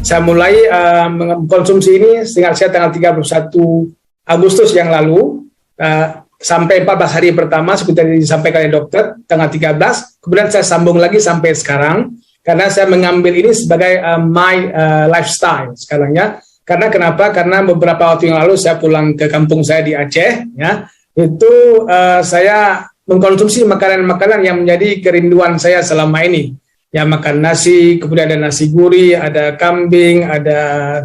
Saya mulai mengkonsumsi ini seingat saya tanggal 31 Agustus yang lalu, sampai 14 hari pertama seperti disampaikan oleh dokter tanggal 13, kemudian saya sambung lagi sampai sekarang karena saya mengambil ini sebagai my lifestyle sekarang ya. Karena kenapa? Karena beberapa waktu yang lalu saya pulang ke kampung saya di Aceh ya, itu saya mengkonsumsi makanan-makanan yang menjadi kerinduan saya selama ini. Ya, makan nasi, kemudian ada nasi gurih, ada kambing, ada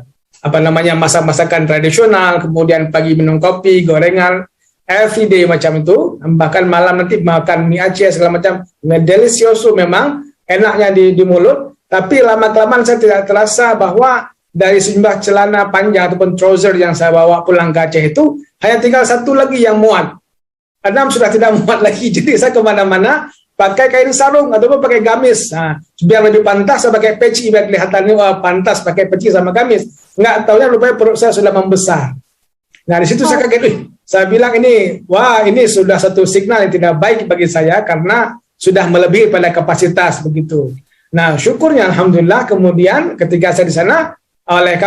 masak-masakan tradisional, kemudian pagi minum kopi, gorengan, everyday macam itu, bahkan malam nanti makan mie Aceh segala macam, delicioso memang, enaknya di mulut, tapi lama-kelamaan saya tidak terasa bahwa dari sejumlah celana panjang ataupun trouser yang saya bawa pulang ke Aceh itu, hanya tinggal satu lagi yang muat. 6 sudah tidak muat lagi, jadi saya kemana-mana pakai kain sarung ataupun pakai gamis. Nah, biar lebih pantas saya pakai peci, biar kelihatannya pantas pakai peci sama gamis. Nggak tahunya rupanya perut saya sudah membesar. Nah, di situ saya kaget. Saya bilang ini sudah satu signal yang tidak baik bagi saya karena sudah melebihi pada kapasitas begitu. Nah, syukurnya alhamdulillah kemudian ketika saya di sana oleh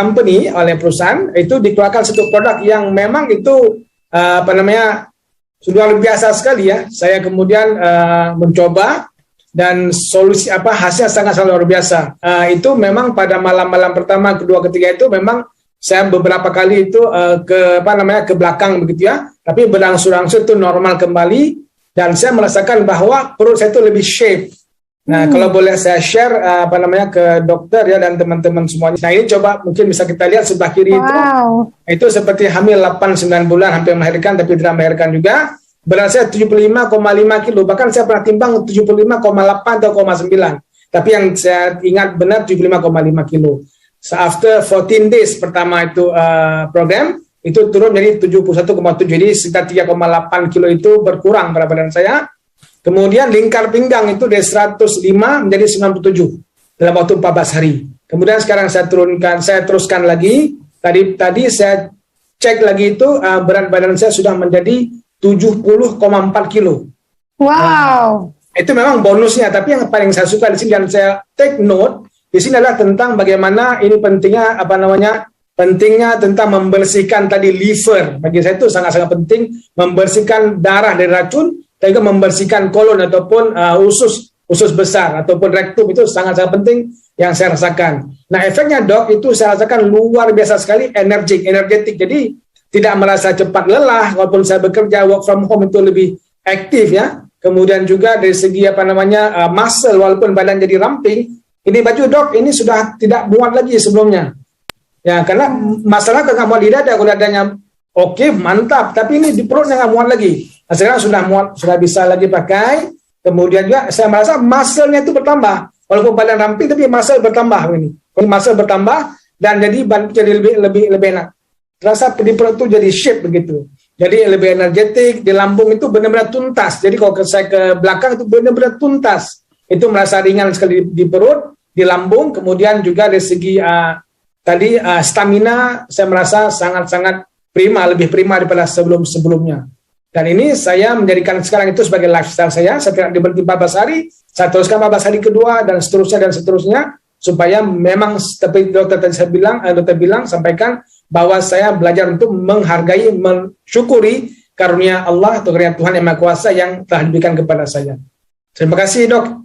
perusahaan itu dikeluarkan satu produk yang memang itu sudah luar biasa sekali ya. Saya kemudian mencoba dan hasilnya sangat luar biasa. Itu memang pada malam-malam pertama, kedua, ketiga itu memang saya beberapa kali itu ke belakang begitu ya. Tapi berangsur-angsur itu normal kembali dan saya merasakan bahwa perut saya itu lebih shape. Nah, kalau boleh saya share ke dokter ya dan teman-teman semuanya. Nah, ini coba mungkin bisa kita lihat sebelah kiri itu seperti hamil 8-9 bulan hampir melahirkan tapi tidak melahirkan juga. Berat saya 75,5 kilo, bahkan saya pernah timbang 75,8 atau 0,9. Tapi yang saya ingat benar 75,5 kilo. So, after 14 days pertama itu program, itu turun jadi 71,7, jadi sekitar 3,8 kilo itu berkurang pada badan saya. Kemudian lingkar pinggang itu dari 105 menjadi 97 dalam waktu 14 hari. Kemudian sekarang saya teruskan lagi. Tadi saya cek lagi itu berat badan saya sudah menjadi 70,4 kilo. Wow. Itu memang bonusnya, tapi yang paling saya suka di sini dan saya take note di sini adalah tentang bagaimana ini pentingnya pentingnya tentang membersihkan tadi liver. Bagi saya itu sangat-sangat penting membersihkan darah dari racun dan juga membersihkan kolon ataupun usus besar ataupun rektum, itu sangat-sangat penting yang saya rasakan. Nah, efeknya dok itu saya rasakan luar biasa sekali, energetik. Jadi tidak merasa cepat lelah walaupun saya bekerja work from home itu lebih aktif ya. Kemudian juga dari segi muscle walaupun badan jadi ramping. Ini baju dok ini sudah tidak muat lagi sebelumnya. Ya, karena masalah nggak muat di dada, kalau dadanya oke, mantap, tapi ini di perutnya nggak muat lagi. Nah, sekarang sudah muat, sudah bisa lagi pakai. Kemudian juga saya merasa muscle-nya itu bertambah. Walaupun badan ramping, tapi muscle bertambah ini. Muscle bertambah dan jadi lebih enak. Terasa di perut itu jadi shape begitu. Jadi lebih energetik, di lambung itu benar-benar tuntas. Jadi kalau saya ke belakang itu benar-benar tuntas. Itu merasa ringan sekali di perut, di lambung, kemudian juga dari segi stamina saya merasa sangat-sangat prima, lebih prima daripada sebelumnya. Dan ini saya menjadikan sekarang itu sebagai lifestyle saya tidak berhenti 14 hari, saya teruskan 14 hari kedua, dan seterusnya, supaya memang seperti dokter bilang, sampaikan, bahwa saya belajar untuk menghargai, mensyukuri karunia Allah atau karunia Tuhan Yang Maha Kuasa yang telah diberikan kepada saya. Terima kasih dok.